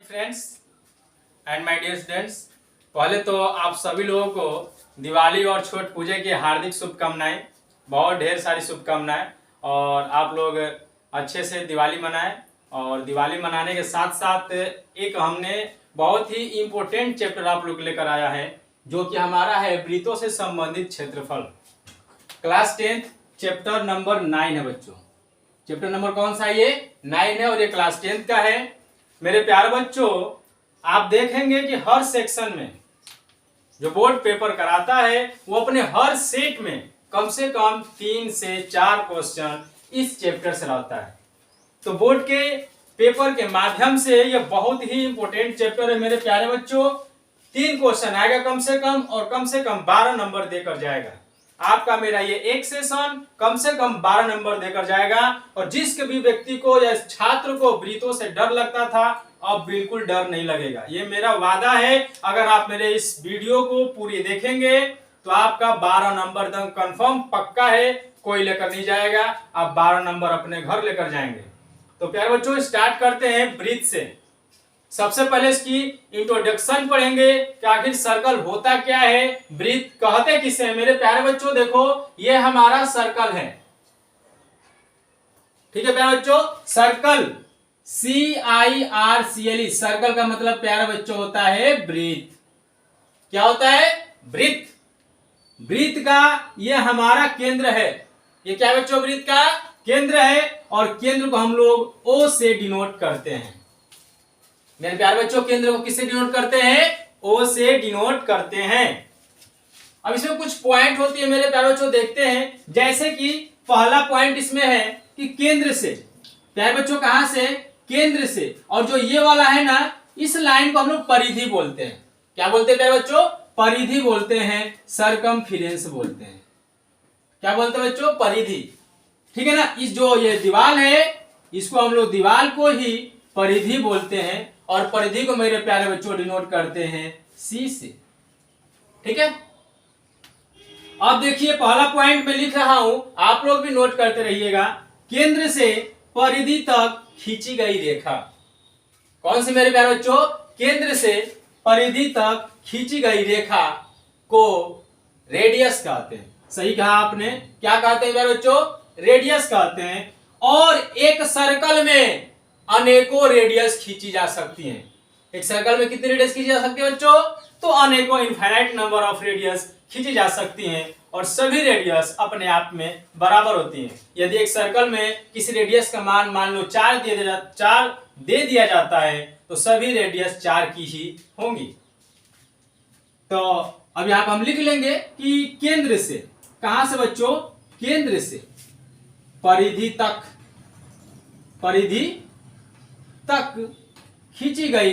Friends and my dear students, पहले तो आप सभी लोगों को दिवाली और छठ पूजा की हार्दिक शुभकामनाएं। बहुत ढेर सारी शुभकामनाएं और आप लोग अच्छे से दिवाली मनाएं। और दिवाली मनाने के साथ साथ एक हमने बहुत ही इम्पोर्टेंट चैप्टर आप लोग लेकर आया है, जो कि हमारा है वृत्तों से संबंधित क्षेत्रफल। क्लास 10 चैप्टर नंबर 9 है बच्चों। चैप्टर नंबर कौन सा है? ये 9 है और ये क्लास 10 का है। मेरे प्यारे बच्चों, आप देखेंगे कि हर सेक्शन में जो बोर्ड पेपर कराता है वो अपने हर सेट में कम से कम 3 से 4 क्वेश्चन इस चैप्टर से लाता है। तो बोर्ड के पेपर के माध्यम से ये बहुत ही इंपॉर्टेंट चैप्टर है मेरे प्यारे बच्चों। 3 क्वेश्चन आएगा कम से कम और कम से कम 12 नंबर देकर जाएगा। आपका मेरा ये एक सेशन कम से कम 12 नंबर देकर जाएगा। और जिस भी व्यक्ति को या छात्र को वृत्तों से डर लगता था, अब बिल्कुल डर नहीं लगेगा। ये मेरा वादा है। अगर आप मेरे इस वीडियो को पूरी देखेंगे तो आपका 12 नंबर एकदम कंफर्म पक्का है, कोई लेकर नहीं जाएगा। आप 12 नंबर अपने घर लेकर जाएंगे। तो प्यारे बच्चों, स्टार्ट करते हैं वृत्त से। सबसे पहले इसकी इंट्रोडक्शन पढ़ेंगे कि आखिर सर्कल होता क्या है, वृत्त कहते किसे हैं। मेरे प्यारे बच्चों देखो, ये हमारा सर्कल है। ठीक है प्यारे बच्चों, सर्कल CIRCLE, सर्कल का मतलब प्यारे बच्चों होता है वृत्त। क्या होता है? वृत्त। वृत्त का ये हमारा केंद्र है। ये क्या बच्चों? वृत्त का केंद्र है। और केंद्र को हम लोग O से डिनोट करते हैं। मेरे प्यारे बच्चों, केंद्र को किससे डिनोट करते हैं? O से डिनोट करते हैं। अब इसमें कुछ पॉइंट होती है मेरे प्यारे बच्चों, देखते हैं। जैसे कि पहला पॉइंट इसमें है कि केंद्र से। प्यारे बच्चों, कहां से? केंद्र से। और जो ये वाला है ना, इस लाइन को हम लोग परिधि बोलते हैं। क्या बोलते हैं प्यारे बच्चों? परिधि बोलते हैं, सरकमफिरेंस बोलते हैं। क्या बोलते हैं बच्चों? परिधि। ठीक है ना। इस जो ये दीवाल है, इसको हम लोग दीवाल को ही परिधि बोलते हैं। और परिधि को मेरे प्यारे बच्चों डिनोट करते हैं C से। ठीक है। अब देखिए, पहला पॉइंट मैं लिख रहा हूं, आप लोग भी नोट करते रहिएगा। केंद्र से परिधि तक खींची गई रेखा। कौन सी मेरे प्यारे बच्चों? केंद्र से परिधि तक खींची गई रेखा को रेडियस कहते हैं। सही कहा आपने। क्या कहते हैं प्यारे बच्चों? रेडियस कहते हैं। और एक सर्कल में अनेकों रेडियस खींची जा सकती हैं। एक सर्कल में कितनी रेडियस खींची जा सकती है बच्चों? तो अनेकों इनफाइनाइट नंबर ऑफ रेडियस खींची जा सकती हैं। और सभी रेडियस अपने आप में बराबर होती हैं। यदि एक सर्कल में किसी रेडियस का मान लो 4 दे दिया जाता है, तो सभी रेडियस 4 की ही होंगी। तो अब यहां पर हम लिख लेंगे कि केंद्र से, कहां से बच्चों? केंद्र से परिधि तक खींची गई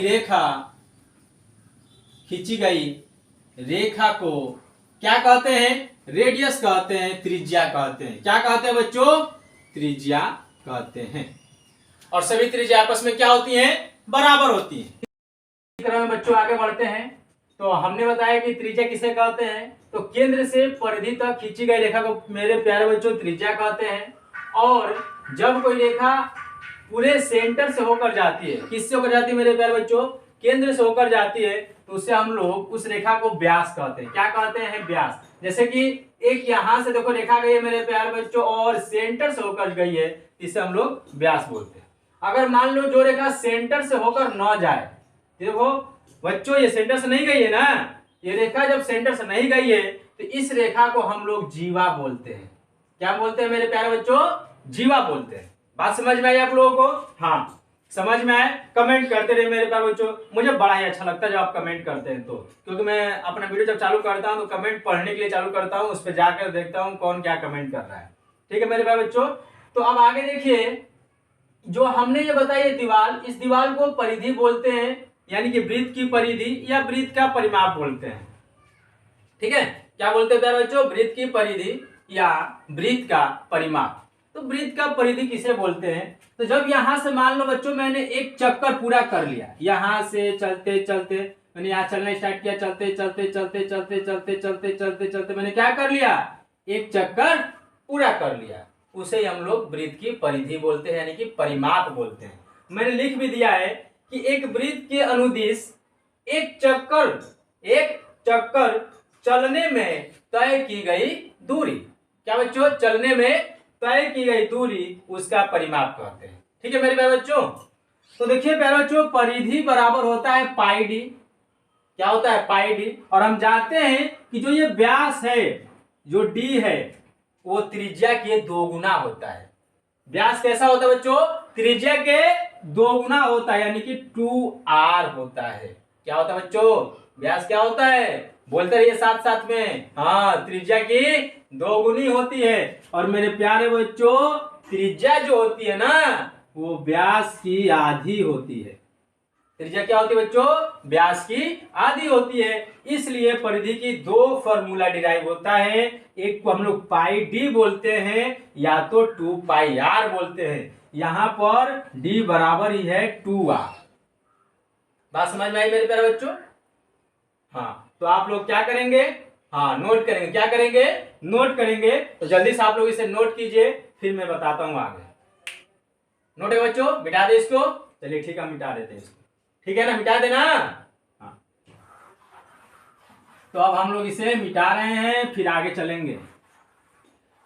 रेखा को क्या कहते हैं? रेडियस कहते हैं, त्रिज्या कहते हैं। क्या कहते हैं बच्चों? त्रिज्या कहते हैं। और सभी त्रिज्या आपस में क्या होती हैं? बराबर होती हैं। इस तरह में बच्चों आगे बढ़ते हैं। तो हमने बताया कि त्रिज्या किसे कहते हैं। तो केंद्र से परिधि तक खींची गई रेखा को मेरे प्यारे बच्चों त्रिज्या कहते हैं। और जब कोई रेखा पूरे सेंटर से होकर जाती है, किससे होकर जाती है मेरे प्यारे बच्चों? केंद्र से होकर जाती है, तो उससे हम लोग उस रेखा को व्यास कहते हैं। क्या कहते हैं? व्यास। जैसे कि एक यहां से देखो रेखा गई है मेरे प्यारे बच्चों और सेंटर से होकर गई है, इसे हम लोग व्यास बोलते हैं। अगर मान लो जो रेखा सेंटर से होकर न जाए, देखो बच्चों ये सेंटर से नहीं गई है ना, ये रेखा जब सेंटर से नहीं गई है तो इस रेखा को हम लोग जीवा बोलते हैं। क्या बोलते हैं मेरे प्यारे बच्चों? जीवा बोलते हैं। बात समझ में आई आप लोगों को? हाँ, समझ में आए? कमेंट करते रहे मेरे प्यारे बच्चों। मुझे बड़ा ही अच्छा लगता है जब आप कमेंट करते हैं, तो क्योंकि मैं अपना वीडियो जब चालू करता हूं तो कमेंट पढ़ने के लिए चालू करता हूं, उस पर जाकर देखता हूं कौन क्या कमेंट कर रहा है। ठीक है मेरे प्यारे बच्चों। तो अब आगे देखिए, जो हमने ये बताया दीवार, इस दीवार को परिधि बोलते हैं, यानी कि वृत्त की परिधि या वृत्त का परिमाप बोलते हैं। ठीक है। क्या बोलते हैं प्यारे बच्चों? वृत्त की परिधि या वृत्त का परिमाप। तो वृत्त का परिधि किसे बोलते हैं? तो जब यहां से मान लो बच्चों मैंने एक चक्कर पूरा कर लिया, यहां से चलते चलते मैंने यहां चलना स्टार्ट किया, चलते मैंने क्या कर लिया? एक चक्कर पूरा कर लिया। उसे हम लोग वृत्त की परिधि बोलते हैं, यानी कि परिमाप बोलते हैं। मैंने लिख भी दिया है कि एक वृत्त के अनुदिश एक चक्कर चलने में तय की गई दूरी, क्या बच्चों, चलने में तय की गई दूरी उसका परिमाप कहते हैं। ठीक है मेरे प्यारे बच्चों। तो देखिए प्यारे बच्चों, परिधि बराबर होता है पाई डी। क्या होता है? पाई डी। और हम जानते हैं कि जो ये व्यास है, जो डी है, वो त्रिज्या के 2 गुना होता है। व्यास कैसा होता है बच्चों? त्रिज्या के 2 गुना होता है, यानी कि 2r होता है। क्या होता है बच्चों? व्यास क्या होता है? बोलते रहिए साथ साथ में। हाँ, त्रिज्या की 2 गुनी होती है। और मेरे प्यारे बच्चों, त्रिज्या जो होती है ना, वो व्यास की आधी होती है। त्रिज्या क्या होती है बच्चों? व्यास की आधी होती है। इसलिए परिधि की 2 फॉर्मूला डिराइव होता है। एक को हम लोग पाई डी बोलते हैं, या तो 2 पाई आर बोलते हैं। यहां पर डी बराबर ही है 2r। बात समझ में आई मेरे प्यारे बच्चों? हाँ, तो आप लोग क्या करेंगे? हाँ, नोट करेंगे। क्या करेंगे? नोट करेंगे। तो जल्दी से आप लोग इसे नोट कीजिए, फिर मैं बताता हूं आगे। नोट है बच्चों? मिटा दे इसको। चलिए ठीक है, मिटा देते हैं इसको। ठीक है ना, मिटा देना। हाँ, तो अब हम लोग इसे मिटा रहे हैं, फिर आगे चलेंगे।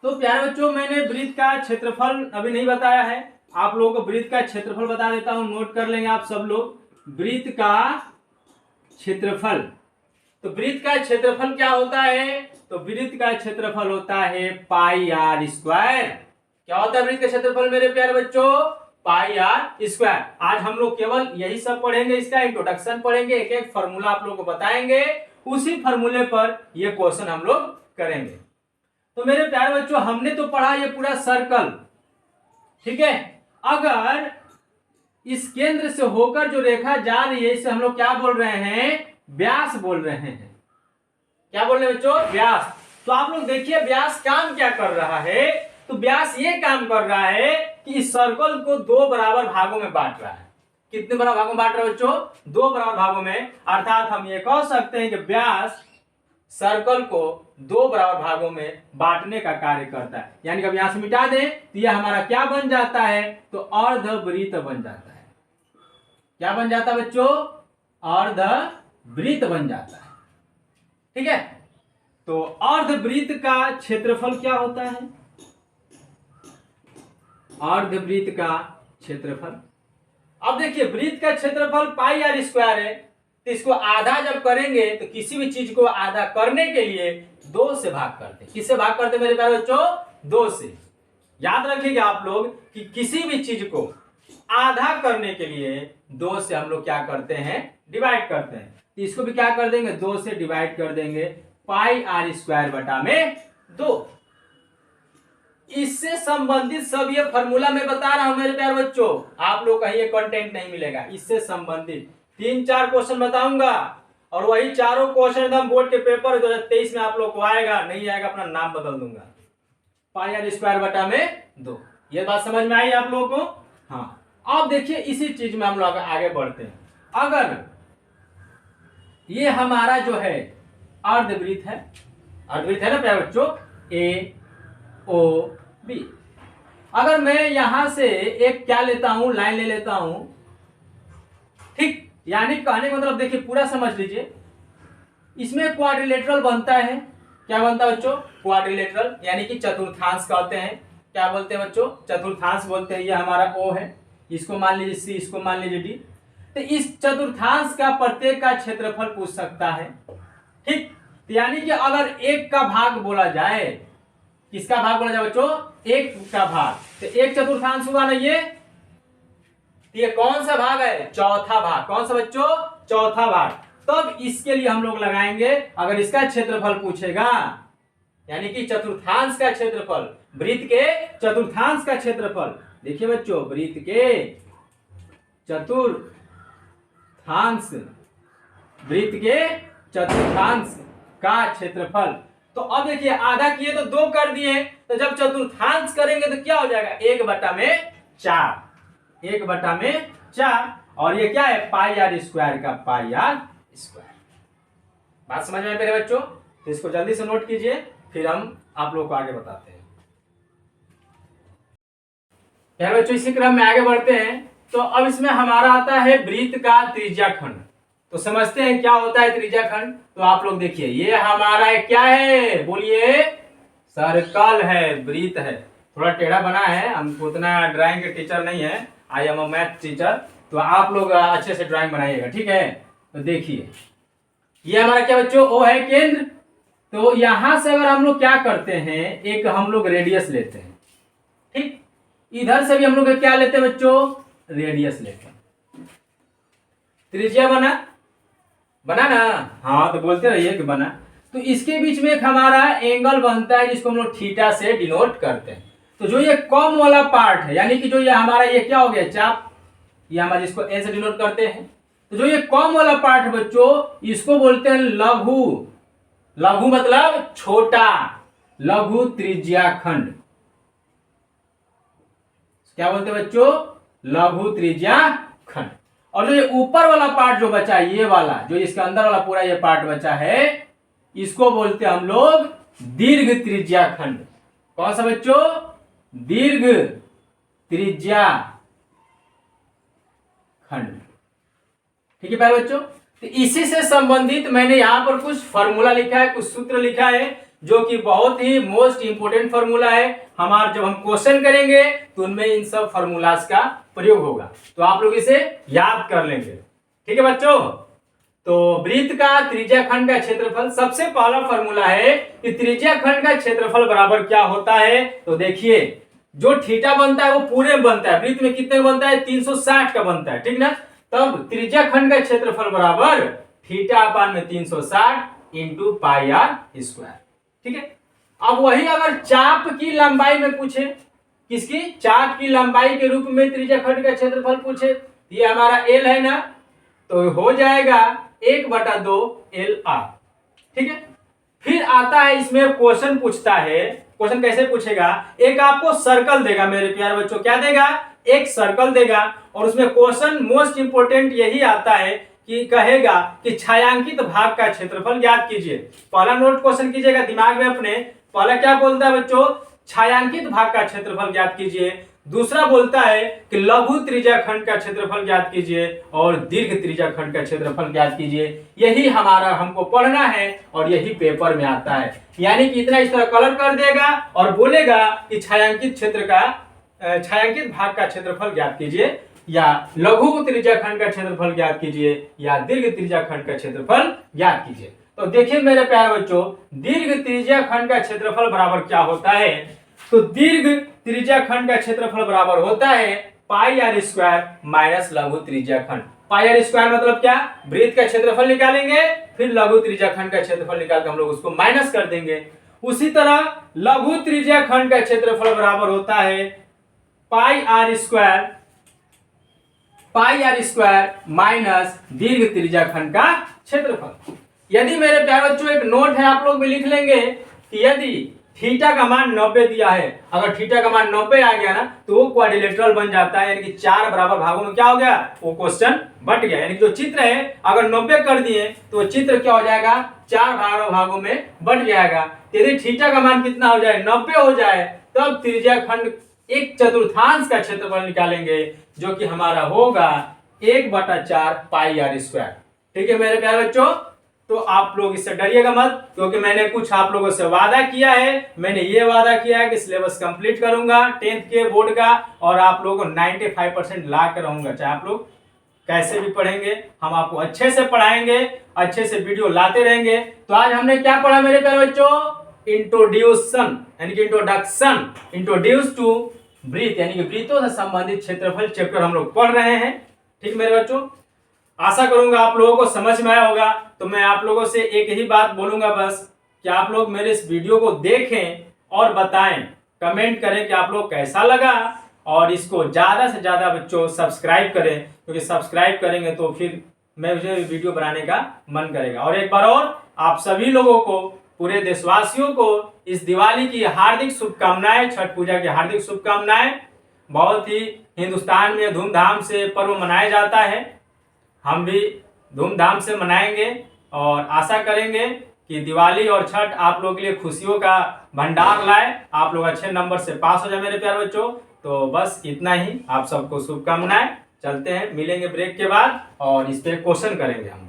तो प्यारे बच्चों, मैंने वृत्त का क्षेत्रफल अभी नहीं बताया है। आप लोगों को वृत्त का क्षेत्रफल बता देता हूं, नोट कर लेंगे आप सब लोग। वृत्त का क्षेत्रफल, तो वृत्त का क्षेत्रफल क्या होता है? तो वृत्त का क्षेत्रफल होता है पाई आर स्क्वायर। क्या होता है वृत्त का क्षेत्रफल मेरे प्यारे बच्चों? पाई आर स्क्वायर। आज हम लोग केवल यही सब पढ़ेंगे, इसका इंट्रोडक्शन पढ़ेंगे, एक एक फॉर्मूला आप लोगों को बताएंगे, उसी फॉर्मूले पर ये क्वेश्चन हम लोग करेंगे। तो मेरे प्यारे बच्चों, हमने तो पढ़ा ये पूरा सर्कल, ठीक है। अगर इस केंद्र से होकर जो रेखा जा रही है, इसे हम लोग क्या बोल रहे हैं? व्यास बोल रहे हैं। क्या बोल रहे हैं बच्चों? व्यास। तो आप लोग देखिए व्यास काम क्या कर रहा है। तो व्यास ये काम कर रहा है कि इस सर्कल को 2 बराबर भागों में बांट रहा है। कितने बराबर भागों में बांट रहा है बच्चों? 2 बराबर भागों में। अर्थात हम ये कह सकते हैं कि व्यास सर्कल को 2 बराबर भागों में बांटने का कार्य करता है। यानी कि अब यहां से मिटा दें तो यह हमारा क्या बन जाता है? तो अर्धवृत्त बन जाता है। क्या बन जाता है बच्चों? अर्धवृत्त बन जाता है। ठीक है। तो अर्धवृत्त का क्षेत्रफल क्या होता है? अर्धवृत्त का क्षेत्रफल, अब देखिए वृत्त का क्षेत्रफल पाई आर स्क्वायर है। तो इसको आधा जब करेंगे तो किसी भी चीज को आधा करने के लिए 2 से भाग करते हैं। किससे भाग करते हैं मेरे प्यारे बच्चों? 2 से। याद रखिएगा आप लोग कि किसी भी चीज को आधा करने के लिए 2 से हम लोग क्या करते हैं? डिवाइड करते हैं। तो इसको भी क्या कर देंगे? 2 से डिवाइड कर देंगे। पाई आर स्क्वायर बटा में 2। इससे संबंधित सब ये फॉर्मूला मैं बता रहा हूं मेरे प्यारे बच्चों, आप लोग कहीं ये कंटेंट नहीं मिलेगा। इससे संबंधित 3-4 क्वेश्चन बताऊंगा, और वही चारों क्वेश्चन एकदम बोर्ड के पेपर 2023 में आप लोग को आएगा। नहीं आएगा अपना नाम बदल दूंगा। पाई आर स्क्वायर बटा में 2। ये बात समझ में आई आप लोगों को? हाँ, अब देखिए इसी चीज में हम लोग आगे बढ़ते हैं। अगर ये हमारा जो है अर्धवृत्त है, अर्धवृत्त है ना प्यारे बच्चों, ए ओ बी। अगर मैं यहां से एक क्या लेता हूं? लाइन ले लेता हूं, ठीक। यानी कहने का मतलब देखिए पूरा समझ लीजिए, इसमें क्वाड्रिलेटरल बनता है। क्या बनता है बच्चों? क्वाड्रिलेटरल, यानी कि चतुर्थांश कहते हैं। क्या बोलते हैं बच्चों? चतुर्थांश बोलते हैं। ये हमारा ओ है, इसको मान लीजिए सी, इसको मान लीजिए डी। तो इस चतुर्थांश का प्रत्येक का क्षेत्रफल पूछ सकता है, ठीक। यानी कि अगर एक का भाग बोला जाए, किसका भाग बोला जाए बच्चों? एक का भाग, तो 1/4 हुआ ना ये कौन सा भाग है? चौथा भाग। कौन सा बच्चों? चौथा भाग। तब इसके लिए हम लोग लगाएंगे, अगर इसका क्षेत्रफल पूछेगा, यानी कि चतुर्थांश का क्षेत्रफल, वृत्त के चतुर्थांश का क्षेत्रफल। देखिए बच्चों, वृत्त के चतुर्थांश, वृत्त के चतुर्थांश का क्षेत्रफल। तो अब देखिए आधा किए तो 2 कर दिए, तो जब चतुर्थांश करेंगे तो क्या हो जाएगा? 1/4। 1/4। और ये क्या है? पाई आर स्क्वायर का पाई आर स्क्वायर। बात समझ में मेरे बच्चों? तो इसको जल्दी से नोट कीजिए, फिर हम आप लोग को आगे बताते हैं। प्यारे बच्चों, इसी क्रम में आगे बढ़ते हैं। तो अब इसमें हमारा आता है वृत्त का त्रिज्या खंड। तो समझते हैं क्या होता है त्रिज्या खंड। तो आप लोग देखिए, ये हमारा क्या है, बोलिए, सर्कल है, वृत्त है। थोड़ा टेढ़ा बना है, हमको उतना ड्राइंग के टीचर नहीं है, I am a math teacher. तो आप लोग अच्छे से ड्राइंग बनाइएगा, ठीक है। तो देखिए, ये हमारा क्या बच्चों, ओ है केंद्र। तो यहां से अगर हम लोग क्या करते हैं, एक हम लोग रेडियस लेते हैं, ठीक। इधर से भी हम लोग क्या लेते हैं बच्चों, रेडियस लेते हैं। त्रिज्या बना ना, हाँ, तो बोलते रहिए कि बना। तो इसके बीच में एक हमारा एंगल बनता है जिसको हम लोग थीटा से डिनोट करते हैं। तो जो ये कॉम वाला पार्ट है, यानी कि जो ये हमारा ये क्या हो गया, चाप, ये हमारे जिसको ए से डिनोट करते हैं। तो जो ये कॉम वाला पार्ट है बच्चों, इसको बोलते हैं लघु। लघु मतलब छोटा, लघु त्रिज्या खंड। क्या बोलते हैं बच्चों, लघु त्रिज्या खंड। और जो ये ऊपर वाला पार्ट जो बचा है, ये वाला जो इसके अंदर वाला पूरा ये पार्ट बचा है, इसको बोलते हैं हम लोग दीर्घ त्रिज्या खंड। कौन सा बच्चों, दीर्घ त्रिज्या खंड, ठीक है प्यारे बच्चों। तो इसी से संबंधित मैंने यहां पर कुछ फॉर्मूला लिखा है, कुछ सूत्र लिखा है, जो कि बहुत ही मोस्ट इंपोर्टेंट फॉर्मूला है। हमारे जब हम क्वेश्चन करेंगे तो उनमें इन सब फॉर्मूलाज का प्रयोग होगा, तो आप लोग इसे याद कर लेंगे, ठीक है बच्चों। तो वृत्त का त्रिज्या खंड का क्षेत्रफल, सबसे पहला फॉर्मूला है कि त्रिज्या खंड का क्षेत्रफल बराबर क्या होता है। तो देखिए, जो थीटा बनता है वो पूरे में बनता है, वृत्त में कितने बनता है, 360 का बनता है, ठीक ना। तब त्रिज्या खंड का क्षेत्रफल बराबर थीटा अपान में 360 इंटू पाई आर स्क्वायर, ठीक है। अब वही अगर चाप की लंबाई में पूछे, किसकी, चाप की लंबाई के रूप में त्रिज्या खंड का क्षेत्रफल पूछे, ये हमारा एल है ना, तो हो जाएगा 1/2 एल आर, ठीक है। फिर आता है इसमें क्वेश्चन पूछता है, क्वेश्चन कैसे पूछेगा, एक आपको सर्कल देगा मेरे प्यारे बच्चों, क्या देगा, एक सर्कल देगा। और उसमें क्वेश्चन मोस्ट इंपोर्टेंट यही आता है कि कहेगा कि छायांकित भाग का क्षेत्रफल ज्ञात कीजिए। पहला नोट क्वेश्चन कीजिएगा दिमाग में अपने, पहला क्या बोलता है बच्चों, छायांकित भाग का क्षेत्रफल ज्ञात कीजिए। दूसरा बोलता है कि लघु त्रिज्या खंड का क्षेत्रफल ज्ञात कीजिए और दीर्घ त्रिज्या खंड का क्षेत्रफल ज्ञात कीजिए। यही हमारा हमको पढ़ना है और यही पेपर में आता है। यानी कि इतना इस तरह कलर कर देगा और बोलेगा कि छायांकित क्षेत्र का छायांकित भाग का क्षेत्रफल ज्ञात कीजिए, या लघु त्रिज्या खंड का क्षेत्रफल ज्ञात कीजिए, या दीर्घ त्रिज्या खंड का क्षेत्रफल ज्ञात कीजिए। तो देखिए मेरे प्यारे बच्चों, दीर्घ त्रिज्या खंड का क्षेत्रफल बराबर क्या होता है। तो दीर्घ त्रिज्या खंड का क्षेत्रफल बराबर होता है पाई आर स्क्वायर माइनस लघु त्रिज्या खंड। पाई आर स्क्वायर मतलब क्या, वृत्त का क्षेत्रफल निकालेंगे, फिर लघु त्रिज्या खंड का क्षेत्रफल निकाल कर हम लोग उसको माइनस कर देंगे। उसी तरह लघु त्रिज्या खंड का क्षेत्रफल बराबर होता है पाई आर स्क्वायर माइनस दीर्घ त्रिज्या खंड का क्षेत्रफल। यदि मेरे प्यारे बच्चों एक नोट है, आप लोग भी लिख लेंगे कि यदि थीटा का मान 90 दिया है, अगर थीटा का मान 90 आ गया ना, तो वो क्वाड्रिलेटरल बन जाता है, यानी कि 4 बराबर भागों में क्या हो गया, वो क्वेश्चन बट गया। यानी कि जो चित्र है अगर 90 कर दिए तो चित्र क्या हो जाएगा, 4 भागों में बट जाएगा। यदि थीटा का मान कितना हो जाए, 90 हो जाए, तब त्रिज्या खंड 1/4 का क्षेत्रफल निकालेंगे, जो कि हमारा होगा 1/4 पाई आर स्क्वायर। ठीक है मेरे प्यारे बच्चों, तो आप लोग इससे डरिएगा मत, क्योंकि मैंने कुछ आप लोगों से वादा किया है। मैंने ये वादा किया है कि सिलेबस कंप्लीट करूंगा 10th के बोर्ड का, और आप लोगों को 95% ला कर रहूंगा, चाहे आप लोग कैसे भी पढ़ेंगे, हम आपको अच्छे से पढ़ाएंगे, अच्छे से वीडियो लाते रहेंगे। तो आज हमने क्या पढ़ा मेरे प्यारे बच्चों, इंट्रोड्यूशन यानी कि इंट्रोड्यूस टू ब्रीथ, यानी कि वृत्तों से संबंधित क्षेत्रफल चैप्टर हम लोग पढ़ रहे हैं। ठीक मेरे बच्चों, आशा करूंगा आप लोगों को समझ में आया होगा। तो मैं आप लोगों से एक ही बात बोलूंगा बस, कि आप लोग मेरे इस वीडियो को देखें और बताएं, कमेंट करें कि आप लोग कैसा लगा, और इसको ज्यादा से ज्यादा बच्चों सब्सक्राइब करें, क्योंकि सब्सक्राइब करेंगे तो फिर मुझे वीडियो बनाने का मन करेगा। और एक बार और आप सभी लोगों को, पूरे देशवासियों को इस दिवाली की हार्दिक शुभकामनाएं, छठ पूजा की हार्दिक शुभकामनाएं। बहुत ही हिंदुस्तान में धूमधाम से पर्व मनाया जाता है, हम भी धूमधाम से मनाएंगे और आशा करेंगे कि दिवाली और छठ आप लोगों के लिए खुशियों का भंडार लाए, आप लोग अच्छे नंबर से पास हो जाए मेरे प्यारे बच्चों। तो बस इतना ही, आप सबको शुभकामनाएं। चलते हैं, मिलेंगे ब्रेक के बाद और इस पे क्वेश्चन करेंगे हम लोग।